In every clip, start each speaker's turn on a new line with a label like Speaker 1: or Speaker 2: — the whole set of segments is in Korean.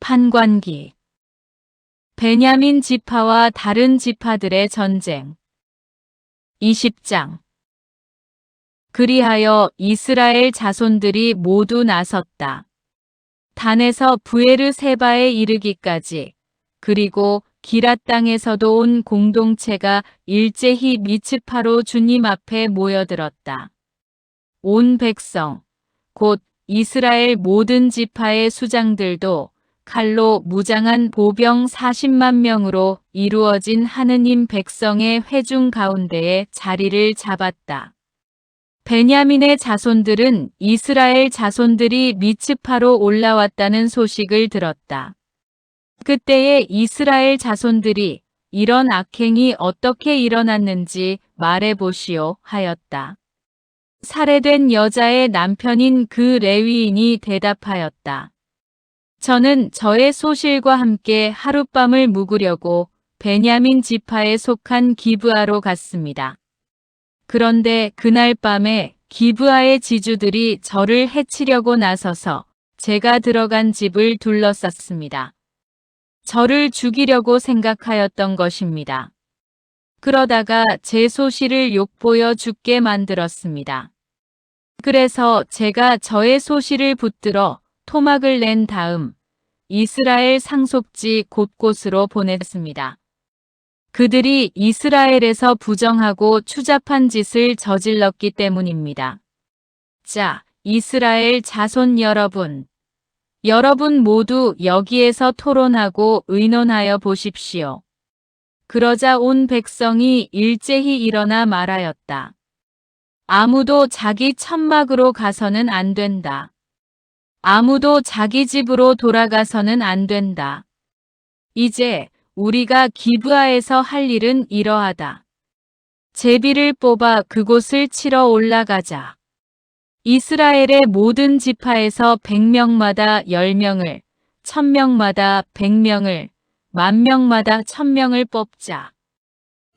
Speaker 1: 판관기. 베냐민 지파와 다른 지파들의 전쟁. 20장. 그리하여 이스라엘 자손들이 모두 나섰다. 단에서 브에르세바에 이르기까지, 그리고 기랏 땅에서도 온 공동체가 일제히 미츠파로 주님 앞에 모여들었다. 온 백성, 곧 이스라엘 모든 지파의 수장들도 칼로 무장한 보병 40만 명으로 이루어진 하느님 백성의 회중 가운데에 자리를 잡았다. 베냐민의 자손들은 이스라엘 자손들이 미츠파로 올라왔다는 소식을 들었다. 그때에 이스라엘 자손들이 이런 악행이 어떻게 일어났는지 말해보시오 하였다. 살해된 여자의 남편인 그 레위인이 대답하였다. 저는 저의 소실과 함께 하룻밤을 묵으려고 베냐민 지파에 속한 기브아로 갔습니다. 그런데 그날 밤에 기브아의 지주들이 저를 해치려고 나서서 제가 들어간 집을 둘러쌌습니다. 저를 죽이려고 생각하였던 것입니다. 그러다가 제 소실을 욕보여 죽게 만들었습니다. 그래서 제가 저의 소실을 붙들어 토막을 낸 다음 이스라엘 상속지 곳곳으로 보냈습니다. 그들이 이스라엘에서 부정하고 추잡한 짓을 저질렀기 때문입니다. 자, 이스라엘 자손 여러분 모두 여기에서 토론하고 의논하여 보십시오. 그러자 온 백성이 일제히 일어나 말하였다. 아무도 자기 천막으로 가서는 안 된다. 아무도 자기 집으로 돌아가서는 안 된다. 이제 우리가 기브아에서 할 일은 이러하다. 제비를 뽑아 그곳을 치러 올라가자. 이스라엘의 모든 지파에서 100명마다 10명을, 1000명마다 100명을, 10,000명마다 1000명을 뽑자.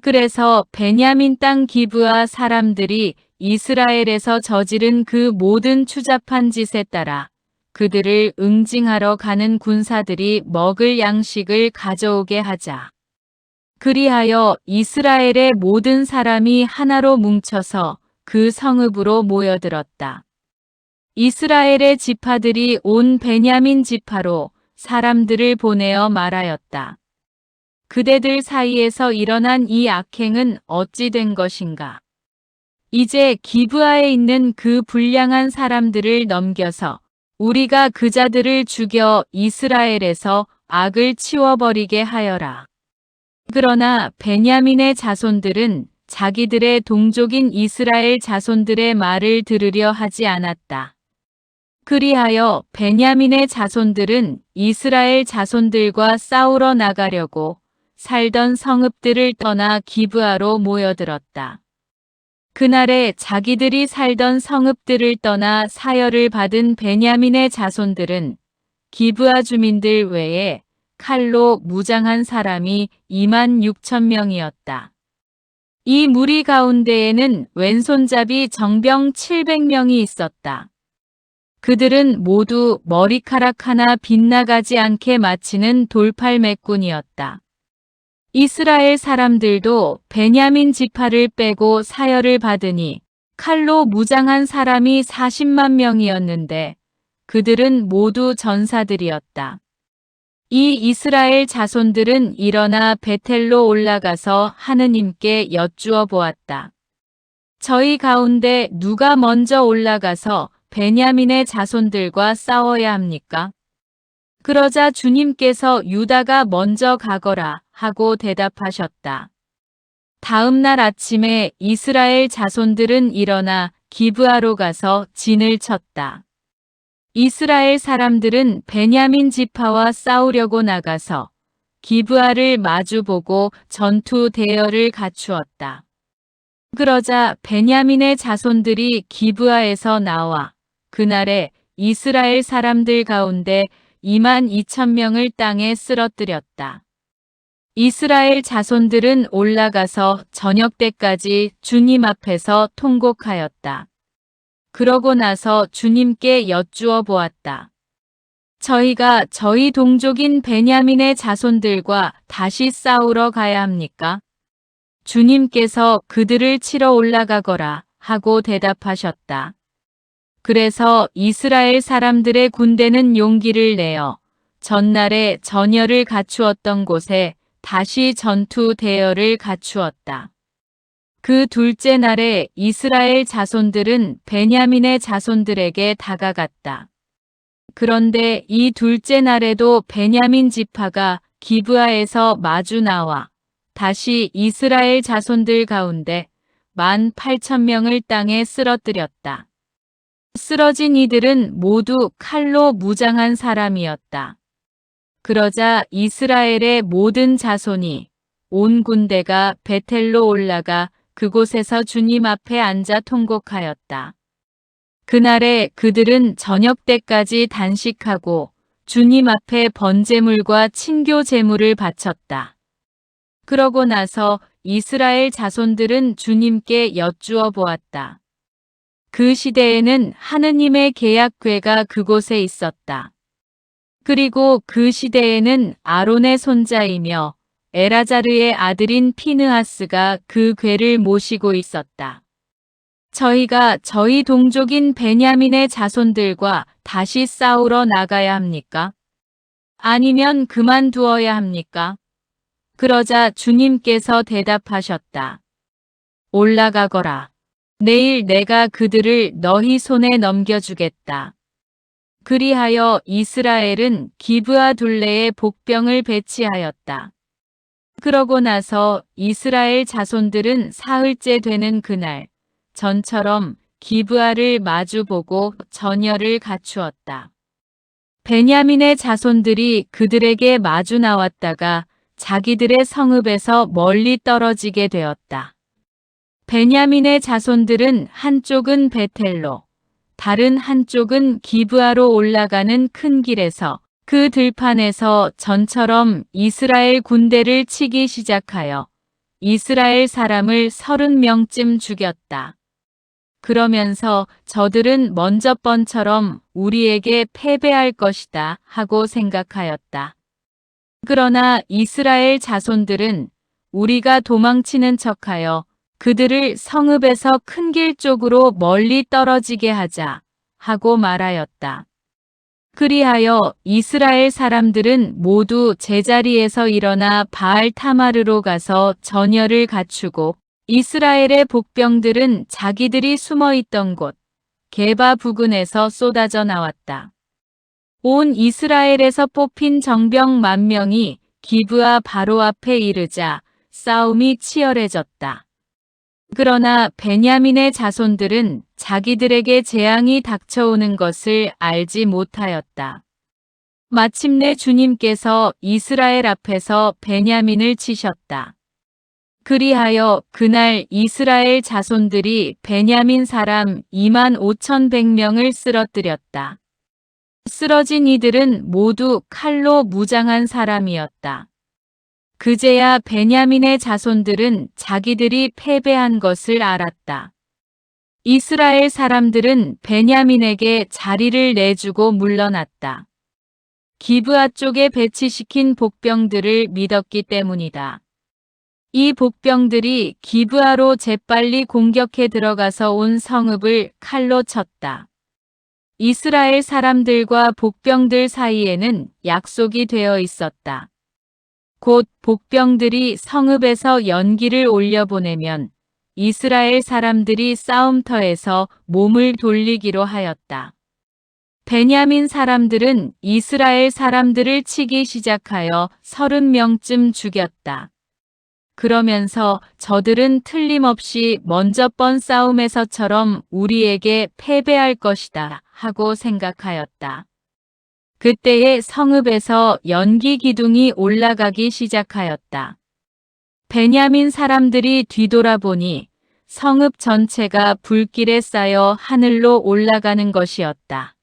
Speaker 1: 그래서 베냐민 땅 기브아 사람들이 이스라엘에서 저지른 그 모든 추잡한 짓에 따라 그들을 응징하러 가는 군사들이 먹을 양식을 가져오게 하자. 그리하여 이스라엘의 모든 사람이 하나로 뭉쳐서 그 성읍으로 모여들었다. 이스라엘의 지파들이 온 베냐민 지파로 사람들을 보내어 말하였다. 그대들 사이에서 일어난 이 악행은 어찌 된 것인가? 이제 기브아에 있는 그 불량한 사람들을 넘겨서 우리가 그 자들을 죽여 이스라엘에서 악을 치워버리게 하여라. 그러나 베냐민의 자손들은 자기들의 동족인 이스라엘 자손들의 말을 들으려 하지 않았다. 그리하여 베냐민의 자손들은 이스라엘 자손들과 싸우러 나가려고 살던 성읍들을 떠나 기브아로 모여들었다. 그날에 자기들이 살던 성읍들을 떠나 사열을 받은 베냐민의 자손들은 기브아 주민들 외에 칼로 무장한 사람이 26,000명이었다. 이 무리 가운데에는 왼손잡이 정병 700명이 있었다. 그들은 모두 머리카락 하나 빗나가지 않게 마치는 돌팔매꾼이었다. 이스라엘 사람들도 베냐민 지파를 빼고 사열을 받으니 칼로 무장한 사람이 40만 명이었는데 그들은 모두 전사들이었다. 이 이스라엘 자손들은 일어나 베텔로 올라가서 하느님께 여쭈어 보았다. 저희 가운데 누가 먼저 올라가서 베냐민의 자손들과 싸워야 합니까? 그러자 주님께서 유다가 먼저 가거라 하고 대답하셨다. 다음 날 아침에 이스라엘 자손들은 일어나 기브아로 가서 진을 쳤다. 이스라엘 사람들은 베냐민 지파와 싸우려고 나가서 기브아를 마주보고 전투 대열을 갖추었다. 그러자 베냐민의 자손들이 기브아에서 나와 그날에 이스라엘 사람들 가운데 22,000명을 땅에 쓰러뜨렸다. 이스라엘 자손들은 올라가서 저녁 때까지 주님 앞에서 통곡하였다. 그러고 나서 주님께 여쭈어 보았다. 저희가 저희 동족인 베냐민의 자손들과 다시 싸우러 가야 합니까? 주님께서 그들을 치러 올라가거라 하고 대답하셨다. 그래서 이스라엘 사람들의 군대는 용기를 내어 전날에 전열을 갖추었던 곳에 다시 전투 대열을 갖추었다. 그 둘째 날에 이스라엘 자손들은 베냐민의 자손들에게 다가갔다. 그런데 이 둘째 날에도 베냐민 지파가 기브아에서 마주 나와 다시 이스라엘 자손들 가운데 18,000명을 땅에 쓰러뜨렸다. 쓰러진 이들은 모두 칼로 무장한 사람이었다. 그러자 이스라엘의 모든 자손이 온 군대가 베텔로 올라가 그곳에서 주님 앞에 앉아 통곡하였다. 그날에 그들은 저녁 때까지 단식하고 주님 앞에 번제물과 친교 제물을 바쳤다. 그러고 나서 이스라엘 자손들은 주님께 여쭈어 보았다. 그 시대에는 하느님의 계약궤가 그곳에 있었다. 그리고 그 시대에는 아론의 손자이며 엘아자르의 아들인 피느하스가 그 궤를 모시고 있었다. 저희가 저희 동족인 베냐민의 자손들과 다시 싸우러 나가야 합니까? 아니면 그만두어야 합니까? 그러자 주님께서 대답하셨다. 올라가거라. 내일 내가 그들을 너희 손에 넘겨주겠다. 그리하여 이스라엘은 기브아 둘레에 복병을 배치하였다. 그러고 나서 이스라엘 자손들은 사흘째 되는 그날 전처럼 기브아를 마주보고 전열을 갖추었다. 베냐민의 자손들이 그들에게 마주 나왔다가 자기들의 성읍에서 멀리 떨어지게 되었다. 베냐민의 자손들은 한쪽은 베텔로, 다른 한쪽은 기브아로 올라가는 큰 길에서 그 들판에서 전처럼 이스라엘 군대를 치기 시작하여 이스라엘 사람을 30명쯤 죽였다. 그러면서 저들은 먼저 번처럼 우리에게 패배할 것이다 하고 생각하였다. 그러나 이스라엘 자손들은 우리가 도망치는 척하여 그들을 성읍에서 큰 길 쪽으로 멀리 떨어지게 하자 하고 말하였다. 그리하여 이스라엘 사람들은 모두 제자리에서 일어나 바알 타마르로 가서 전열을 갖추고 이스라엘의 복병들은 자기들이 숨어 있던 곳 게바 부근에서 쏟아져 나왔다. 온 이스라엘에서 뽑힌 정병 10,000명이 기브아 바로 앞에 이르자 싸움이 치열해졌다. 그러나 베냐민의 자손들은 자기들에게 재앙이 닥쳐오는 것을 알지 못하였다. 마침내 주님께서 이스라엘 앞에서 베냐민을 치셨다. 그리하여 그날 이스라엘 자손들이 베냐민 사람 25,100명을 쓰러뜨렸다. 쓰러진 이들은 모두 칼로 무장한 사람이었다. 그제야 베냐민의 자손들은 자기들이 패배한 것을 알았다. 이스라엘 사람들은 베냐민에게 자리를 내주고 물러났다. 기브아 쪽에 배치시킨 복병들을 믿었기 때문이다. 이 복병들이 기브아로 재빨리 공격해 들어가서 온 성읍을 칼로 쳤다. 이스라엘 사람들과 복병들 사이에는 약속이 되어 있었다. 곧 복병들이 성읍에서 연기를 올려보내면 이스라엘 사람들이 싸움터에서 몸을 돌리기로 하였다. 베냐민 사람들은 이스라엘 사람들을 치기 시작하여 30명쯤 죽였다. 그러면서 저들은 틀림없이 먼저 번 싸움에서처럼 우리에게 패배할 것이다 하고 생각하였다. 그때에 성읍에서 연기 기둥이 올라가기 시작하였다. 베냐민 사람들이 뒤돌아보니 성읍 전체가 불길에 쌓여 하늘로 올라가는 것이었다.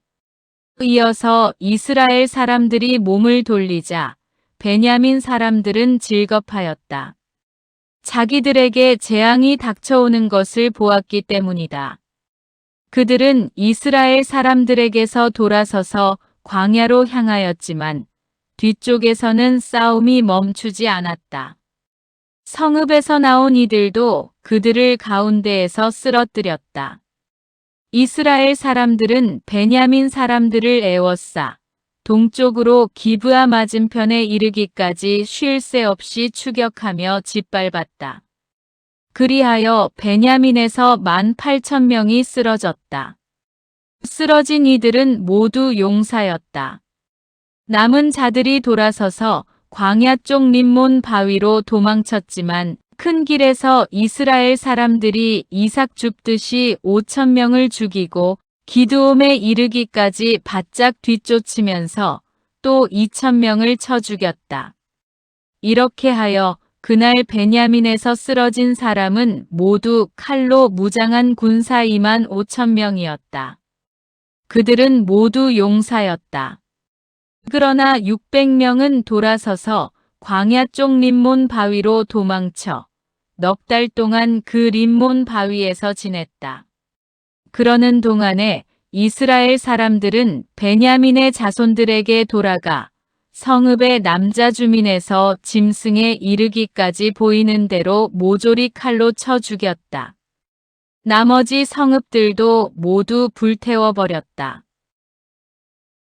Speaker 1: 이어서 이스라엘 사람들이 몸을 돌리자 베냐민 사람들은 질겁하였다. 자기들에게 재앙이 닥쳐오는 것을 보았기 때문이다. 그들은 이스라엘 사람들에게서 돌아서서 광야로 향하였지만 뒤쪽에서는 싸움이 멈추지 않았다. 성읍에서 나온 이들도 그들을 가운데에서 쓰러뜨렸다. 이스라엘 사람들은 베냐민 사람들을 에워싸 동쪽으로 기브아 맞은편에 이르기까지 쉴 새 없이 추격하며 짓밟았다. 그리하여 베냐민에서 18,000명이 쓰러졌다. 쓰러진 이들은 모두 용사였다. 남은 자들이 돌아서서 광야 쪽 림몬 바위로 도망쳤지만 큰 길에서 이스라엘 사람들이 이삭 줍듯이 5,000명을 죽이고 기드옴에 이르기까지 바짝 뒤쫓으면서 또 2,000명을 쳐 죽였다. 이렇게 하여 그날 베냐민에서 쓰러진 사람은 모두 칼로 무장한 군사 25,000명이었다. 그들은 모두 용사였다. 그러나 600명은 돌아서서 광야 쪽 림몬 바위로 도망쳐 넉 달 동안 그 림몬 바위에서 지냈다. 그러는 동안에 이스라엘 사람들은 베냐민의 자손들에게 돌아가 성읍의 남자 주민에서 짐승에 이르기까지 보이는 대로 모조리 칼로 쳐 죽였다. 나머지 성읍들도 모두 불태워 버렸다.